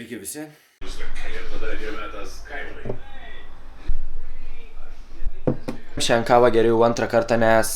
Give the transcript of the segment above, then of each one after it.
Sveiki visi. Šiandien kavą geriau antrą kartą, nes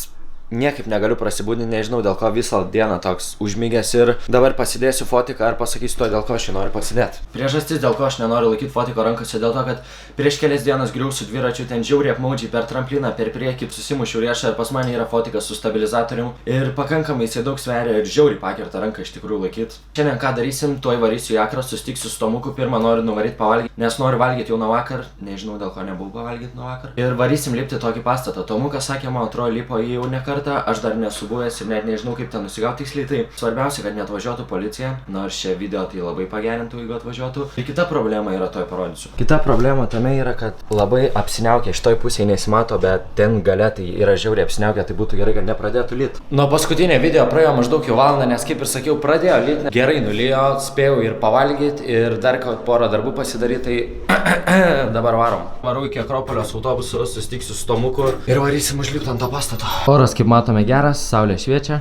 niekaip negaliu prasibūdinti, nežinau dėl ko visą dieną toks užmigęs ir dabar pasidėsiu fotiką ar pasakysiu to, dėl ko aš jį noriu pasidėti. Priežastis, dėl ko aš nenoriu laikyti fotiko rankose, dėl to, kad prieš kelias dienas griausiu dviračiu, ten žiauriai apmaudžiai per trampliną, per priekį susimušiau riešą ir pas mane yra fotikas su stabilizatorium ir pakankamai jisai daug sveria ir žiauriai pakirta ranką iš tikrųjų laikyti. Šiandien ką darysim, tuoj varysiu į Akrą, susitiksiu su Tomuku, pirmą noriu nuvaryti pavalgyti, nes noriu valgyti jau nuo vakar, nežinau dėl ko nebuvau pavalgyti nuo vakar. Ir varysim lipti tokį pastatą. Tomukas sakė, man atrodo, lipo į jau ne kartą. Aš dar nesu buvęs ir net nežinau kaip ten nusigauti tiksliai, tai svarbiausia, kad neatvažiuotų policija, nors šie video tai labai pagerintų, jeigu atvažiuotų. Ir kita problema yra, toj parodysiu. Kita problema tame yra, kad labai apsiniaukia, šitoj pusėje nesimato, bet ten gale tai yra žiauriai apsiniaukia, tai būtų gerai, kad nepradėtų lyt. Nuo paskutinio video praėjo maždaug jau valandą, nes kaip ir sakiau, pradėjo lyt, gerai nulijo, spėjau ir pavalgyti ir dar porą darbų pasidaryti, tai dabar varom. Varau iki Akropolios autobusu, susitiksiu su Tomuku ir varysim užlipti ant to pastato. Oras, kaip matome, geras, saulė šviečia.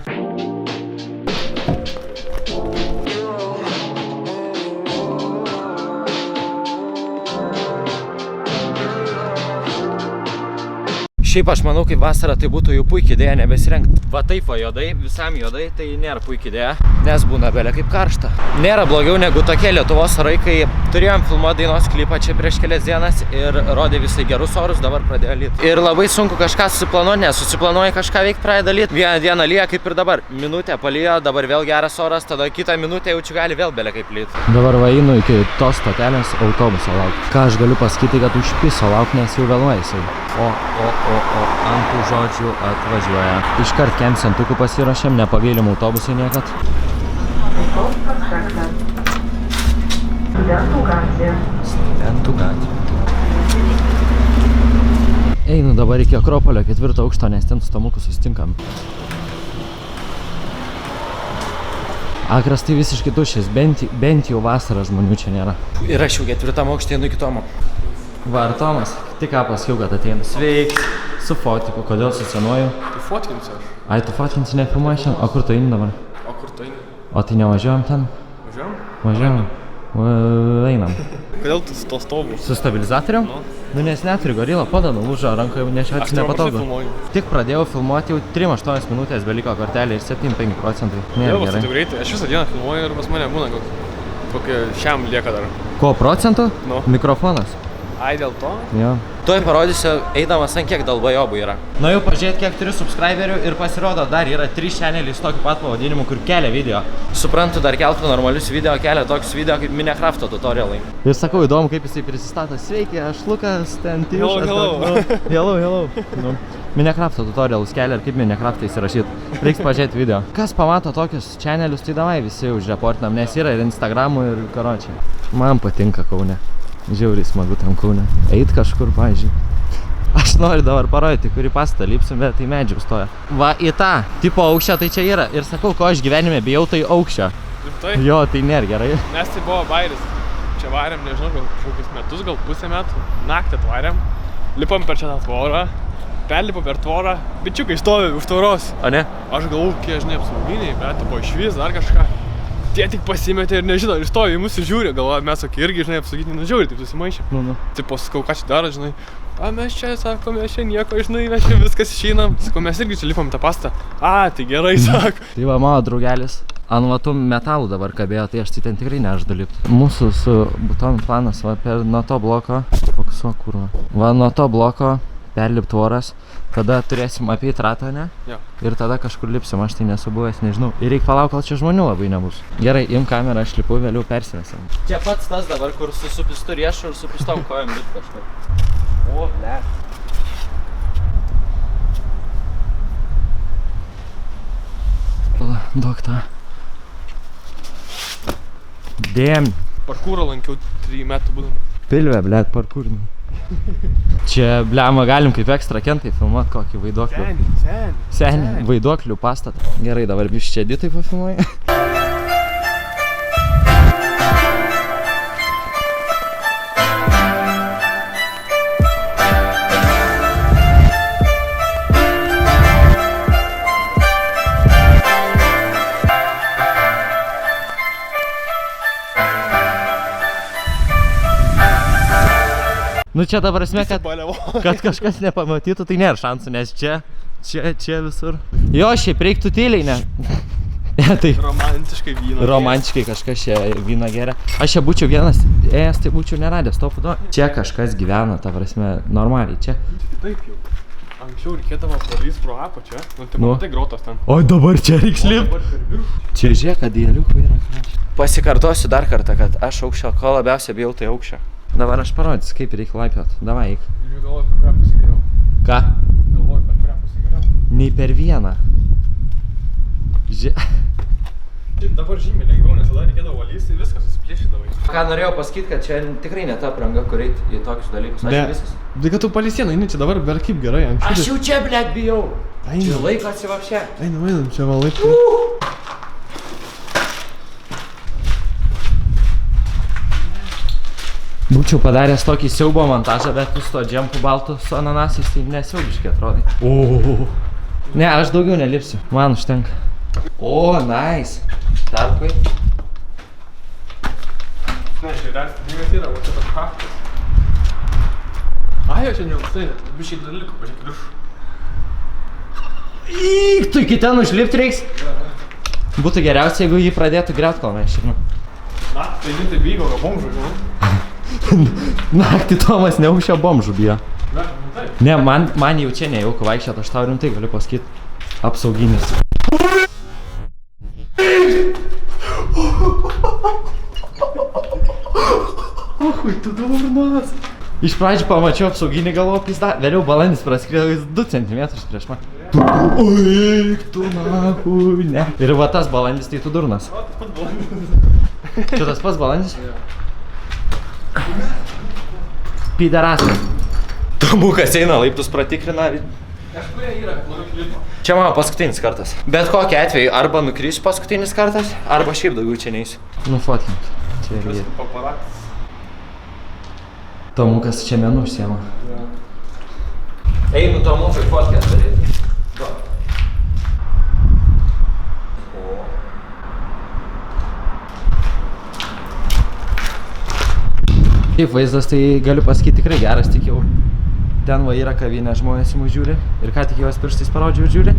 Šiaip aš manau, kaip vasara tai būtų jau puikiai idėja nebesirengti. Va taip va juodai, visam juodai, tai nėra puikiai idėja, nes būna belė kaip karšta. Nėra blogiau negu tokie Lietuvos orai, kai turėjom filmuoti dainos klipą čia prieš kelias dienas ir rodė visai gerus orus, dabar pradėjo lyt. Ir labai sunku kažką susiplanuoti, nes susiplanuoji kažką veikti, pradeda lyt. Vieną dieną lyja kaip ir dabar. Minutę palijo, dabar vėl geras oras, tada kitą minutę jaučiu gali vėl belė kaip lyt. Dabar va einu iki tos stotelės autobuso laukti. Ką aš galiu pasakyti, kad užpiso laukti, nes jau vėluoja jisai. O, ant tų žodžių atvažiuoja. Iškart kemsentukų pasiruošėm, nepagailim autobusai niekad. Studentų gatvė. Einu dabar iki Akropolio 4. aukšto, nes ten su Tomuku susitinkam. Akras tai visiškai tuščias, bent jau vasarą žmonių čia nėra. Ir aš jau 4. aukšte einu iki Tomo. Va, ar Tomas? Tik ką pasakiau, kad ateina. Sveiks. Su fotiku, kodėl su senuoju? Tai fotkinsiu aš. Ai, tu fotkinsi nefilmuoji šiandien? O kur tu eini dabar? O kur tu eini? O tai nevažiuojam ten? Važiuojam? Važiuojam. Einam. Kodėl tu su to stovu? Su stabilizatorium? Nu, nes neturiu gorila, pada nulūžo, rankoje nešiotis nepatogu. Tik pradėjau filmuoti, jau 3-8 minutės beliko kortelė ir 7-5%. Nėra gerai. Tai greitai, aš visą dieną filmuoju ir pas mane būna kokie šiam lieka dar. Ko, procentų? Nu. Mikrofonas. Ai, dėl to? Jo. Tuoj parodysiu, eidamas ant kiek dalbajobų yra. Nu jau pažiūrėti, kiek turiu subscriberių ir pasirodo dar yra 3 channeliai su tokiu pat pavadinimu, kur kelia video. Suprantu, dar keltų normalius video, kelia tokius video kaip Minecrafto tutorialai. Ir sakau, įdomu, kaip jisai prisistato. Sveiki, aš Lukas, ten Tiušas. Hello. Nu, Minecrafto tutorialus kelia ir kaip Minecraftą įsirašyti. Reiks pažiūrėti video. Kas pamato tokius channelius, tai davai visi užreportinam, nes yra ir Instagramų ir karočiai. Man patinka Kaune. Žiauriai smagu tam Kaune. Eit kažkur, pavyzdžiui. Aš noriu dabar parodyti, kurį pastatą lipsim, bet tai medžių stoja. Va, į tą tipo aukščio tai čia yra. Ir sakau, ko aš gyvenime bijau, tai aukščio. Rimtai? Jo, tai nėra gerai. Nes tai buvo bairis. Čia varėm, nežinau, gal kažkokius metus, gal pusę metų. Naktį atvarėm. Lipom per čia tą tvorą. Perlipo per tvorą. Bičiukai stovi už tvoros. O ne? Aš galvau, kiek žinai apsauginiai, bet buvo išvis dar kažką. Tie tik pasimetė ir nežino, ir stovi į mūsų žiūri, galvoja, mes tokie irgi, žinai, apsauginiai, nu žiūri, taip susimaišė. Tipo, sakau, ką čia daro, žinai, a, mes čia, sako, mes čia nieko, žinai, mes čia viskas išeinam. Sakau, mes irgi čia lipom tą pastą. A, tai gerai, sako. Tai va, mano draugelis ant va tų metalų dabar kabėjo, tai aš tai ten tikrai neždu lipti. Mūsų su butonų planas, va, nuo to bloko, fokusuok, kurva. Va, nuo to bloko perlip tvoras, tada turėsim apeit ratą, ne? Jo. Ir tada kažkur lipsim, aš tai nesu buvęs, nežinau. Ir reik palauk, kol čia žmonių labai nebus. Gerai, im kamerą, aš lipu, vėliau persivesim. Čia pats tas dabar, kur su supistu riešu ir supistom kojom lipt kažkur. O, ble. Pala, duok tą. Dėm. Parkūrą lankiau 3 metų būdama. Pilvė, blėt, parkūrinį. Čia, blema, galim kaip ekstra kentai filmuot kokį vaiduoklių. Senį, vaiduoklių pastatą. Gerai, dabar biščiai čia editai pafilmuoji. Nu čia dabar esmė, Baliavo. kad kažkas nepamatytų, tai nėra šansų, nes čia visur. Jo, šiaip reiktų tyliai, ne? Tai Romantiškai vyno. romantiškai kažkas čia vyną geria. Aš čia būčiau vienas ėjęs, tai būčiau neradęs to pudo. Čia kažkas gyvena, ta prasme, normaliai čia. Taip jau. Anksčiau reikėdavo pralys pro apačią. Nu, tai grotos ten. O dabar čia reiks lipt. Dabar per viršų. Čia žiūrėk, kad dėliukų yra. Pasikartosiu dar kartą, kad aš aukščio, ko labiausiai bijau, tai aukščio. Dabar aš parodysiu, kaip reikia laipiot. Davai, eik. Galvoju, per kurią pusę geriau. Ką? Galvoju, per kurią pusę geriau. Nei per vieną. Dabar žymiai lengviau, nes tada reikėdavo valysti ir viską susiplėšydavai. Ką norėjau pasakyti, kad čia tikrai ne ta apranga, kur eit į tokius dalykus. Aš visas. Tai kad tu palei sieną, eini čia dabar ver kaip gerai. Aš jau čia, blėt, bijau. Einam. Čia laiko atsivapšė. Einam, čia valai. Būčiau padaręs tokį siaubo montažą, bet tu su to džempu baltu su ananasais, tai nesiaubiškai atrodai. Ne, aš daugiau nelipsiu. Man užtenka. O, nice. Tarpai. Ne, čia knygas yra, o čia tas šachtas. Ai, jau čia neaukštai, biškai dar liko, pažiūrėk viršų. Įk, tu iki ten užlipti reiks. Būtų geriausia, jeigu jį pradėtų griaut, kol mes širnu. Na, tai žinai, tai vyko, gal bomžų, žinau. Naktį Tomas neužšio bomžų bijo. Na, taip. Ne, man jau čia nejauku vaikščiot, aš tau rimtai galiu pasakyti. Apsauginis. Oi, tu durnas. Iš pradžių pamačiau apsauginį, galvoju pizda, vėliau balandis praskrido 2 cm prieš man. Oi, tu nahui, ne. Ir va tas balandis, tai tu durnas. O, tas pats balandis. Čia tas pats balandis? Piderasas. Tomukas eina laiptus pratikrina. Kažkurie yra, noriu klipo. Čia mano paskutinis kartas. Bet kokiu atveju arba nukrysiu paskutinis kartas, arba šiaip daugiau čia neįsiu. Nufotkink. Čia irgi. Paparatas. Tomukas čia menu užsiema. Einu Tomukui fotkę daryti. Taip, vaizdas tai galiu pasakyti tikrai geras, tik jau ten va yra kavinė, žmonės į mus žiūri ir ką tik juos pirštais parodžiau žiūri.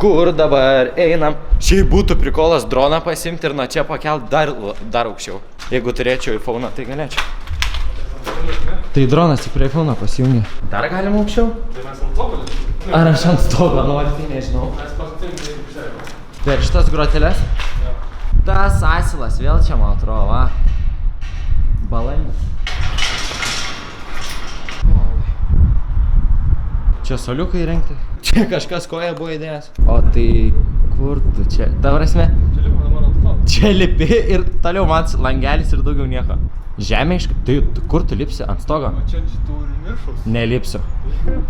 Kur dabar einam? Šiaip būtų prikolas droną pasimti ir nuo čia pakelt dar aukščiau. Jeigu turėčiau iPhone'ą, tai galėčiau. Tai dronas tik prie iPhone'o pasijungia. Dar galim aukščiau? Tai mes ant stogo? Ar aš ant stogo noriu, tai nežinau. Mes paskutinį tai pusę. Per šitas groteles? Jo. Tas asilas vėl čia, man atrodo, va. Balandis. Čia soliukai įrengti. Čia kažkas koja buvo įdėjęs. O tai kur tu čia? Ta prasme, Čia lipo dabar ant stogo. čia lipi ir toliau man langelis ir daugiau nieko. Žemė tai kur tu lipsi? Ant stogo? O čia šitų viršus. Nelipsiu.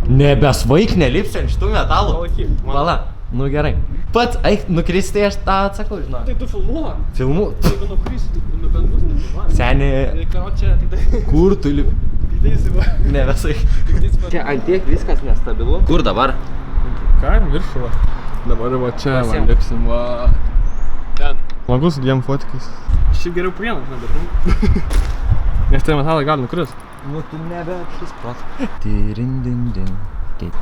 Nebesvaik, nelipsiu ant šitų metalų. Palaikyk. Vala, nu gerai. Pats, eik, nukristi, tai aš tą atsakau, žinau. Tai tu filmuok. Filmu. Jeigu nukrysi, tai nubendus nefilmuok. Seni, Ką čia, tik tai. kur tu lipi? Tik tai įsiva. Ne visai. Tik tai įsiva. Čia ant tiek viskas nestabilu. Kur dabar? Ką, viršų va. Dabar va čia Pasiem. man lipsim va. Ten. Smagu su 2 fotikais. Šiaip geriau prieną, žinai, bet. Nes tai metalai gali nukrist. Nu tu nebe šis prat. Tirindindin.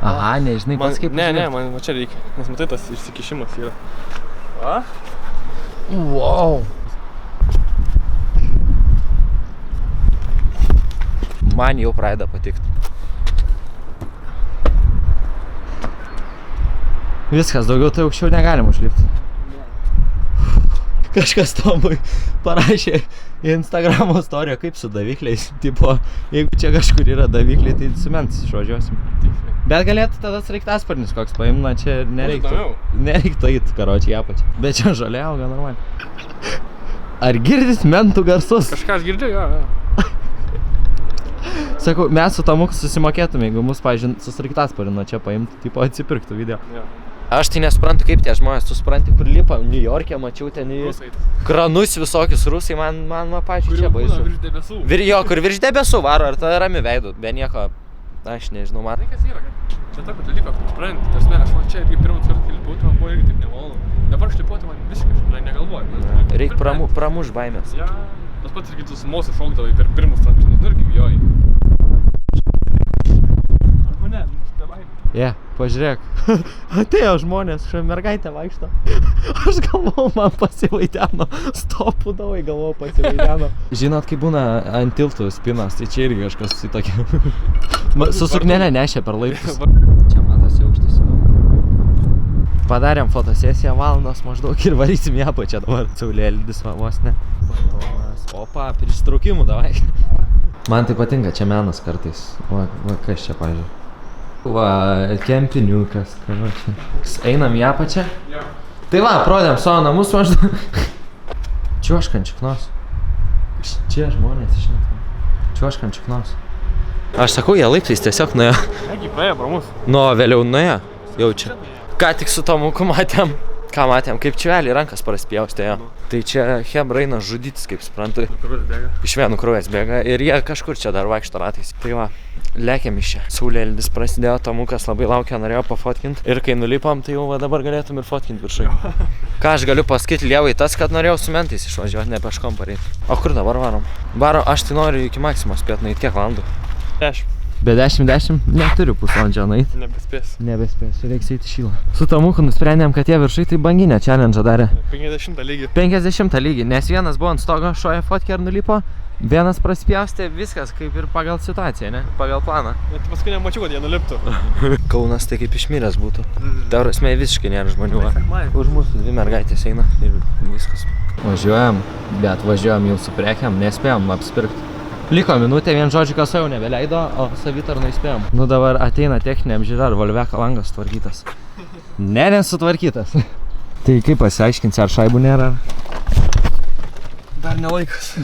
Aha, nežinai pats kaip Ne, užmėgt. man va čia reikia. Nes matai, tas išsikišimas yra. Va? Wow. Man jau pradeda patikti. Viskas, daugiau tai aukščiau negalim užlipti. Kažkas Tomui parašė į Instagramo istoriją, kaip su davikliais. Tipo, jeigu čia kažkur yra davikliai, tai su mentis išvažiuosim. Bet galėtų tada sraigtasparnis koks paimti, na čia nereiktų. įdomiau. Nereiktų eit, karočiai, į apačią. Bet čia žolė auga normaliai. Ar girdit mentų garsus? Kažką aš girdžiu, jo. Sakau, mes su Tomuku susimokėtume, jeigu mus, pavyzdžiui, su sraigtasparniu nuo čia paimtų, tipo atsipirktų video. Jo. Aš tai nesuprantu, kaip tie žmonės, tu supranti, kur lipa, New York'e mačiau ten į Rusai. kranus visokius rusai, man pačiu čia Būna baisu. virš debesų. Jo, kur virš debesų varo, ar tada rami veidų, be nieko, aš nežinau, man. Tai kas yra, kad čia tokio dalyko, kad supranti, tarsi aš man čia irgi pirmą kartą lipu, man buvo irgi taip nemalonu. Dabar aš lipuoti man visiškai negalvoju. Reik pramuš baimės. Ja, tas pats irgi tu su mosu šokdavai per pirmus trampinus, nu irgi bijojai. Pažiūrėk. Atėjo žmonės, šia mergaitė vaikšto. Aš galvojau, man pasivaideno. Stopų davai, galvojau, pasivaideno. Žinot, kai būna ant tiltų spinas, tai čia irgi kažkas į tokį. Su suknelė nešė per laiptus. Čia matosi aukštas. Padarėm fotosesiją valandos maždaug ir varysim ją pačią dabar. Saulėlydis vos ne. Opa, pristraukimų davai. Man tai patinka, čia menas kartais. Va kas čia, pažiūrėjau. Va, kempiniukas, karočią. Einam į apačią? Jo. Tai va, prodėm savo namus maždaug. Čiuoškant čiknos. Čia žmonės išnekam. Čiuoškant čiknos. Aš sakau, jie laiptais tiesiog nuėjo. Negi praėjo pro mus. Nu, vėliau nuėjo. Jau čia. Ką tik su Tomuku matėm. Ką matėm, kaip čiuvelį rankas praspjaustėjo. Tai čia hebra eina žudytis, kaip suprantu. Kraujas bėga. Iš vienų kraujas bėga ir jie kažkur čia dar vaikšto ratais. Tai va, lėkėm iš čia. Saulėlydis prasidėjo, Tomukas labai laukia, norėjo pafotkint. Ir kai nulipom, tai jau va, dabar galėtum ir fotkint viršui. Ką aš galiu pasakyti Lievai, tas, kad norėjau su mentais išvažiuoti, ne peškom pareit. O kur dabar varom? Varo, aš tai noriu iki Maksimos spėt nueit, kiek valandų? 10. Be 10 neturiu pusvalandžio nueit. Nebespėsiu, reiks eiti šylą. Su Tomuku nusprendėm, kad jie viršai tai banginę challenge darė. 50 lygį. 50 lygį, nes vienas buvo ant stogo, šoja fotkę ir nulipo, vienas praspjaustė, viskas kaip ir pagal situaciją, ne? Pagal planą. Net paskui nemačiau, kad jie nuliptų. Kaunas tai kaip išmiręs būtų. Ta prasme visiškai nėra žmonių. Už mūsų 2 mergaitės eina ir viskas. Važiuojam, bet važiuojam jau su prekiam, nespėjom apsipirkti. Liko minutė, vien žodžiu, kas jau nebeleido, o savitarnai spėjom. Nu dabar ateina techninė apžiūra, ar Volveko langas sutvarkytas. Ne, nesutvarkytas. Tai kaip pasiaiškinsi, ar šaibų nėra? Dar nelaikas.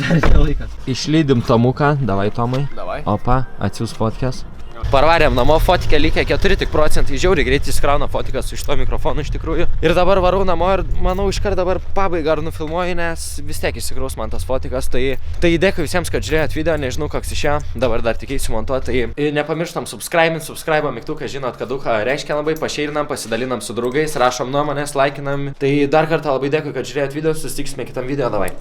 Išlydim Tomuką, davai Tomai. Davai. Opa, atsiūs fotkės. Parvarėm namo, fotikę likę 4 tik procentai, žiauriai greitai skrauna fotiką su šito mikrofonu iš tikrųjų. Ir dabar varau namo ir manau iškart dabar pabaigą ar nufilmuoju, nes vis tiek išsikraus man tas fotikas. Tai dėkui visiems, kad žiūrėjot video, nežinau koks išėjo, dabar dar tik eisiu montuoti. Tai nepamirštam subscribe mygtuką, žinot, kad daug ką reiškia labai, pašeirinam, pasidalinam su draugais, rašom nuomonės, laikinam. Tai dar kartą labai dėkui, kad žiūrėjot video, susitiksime kitam video, davai.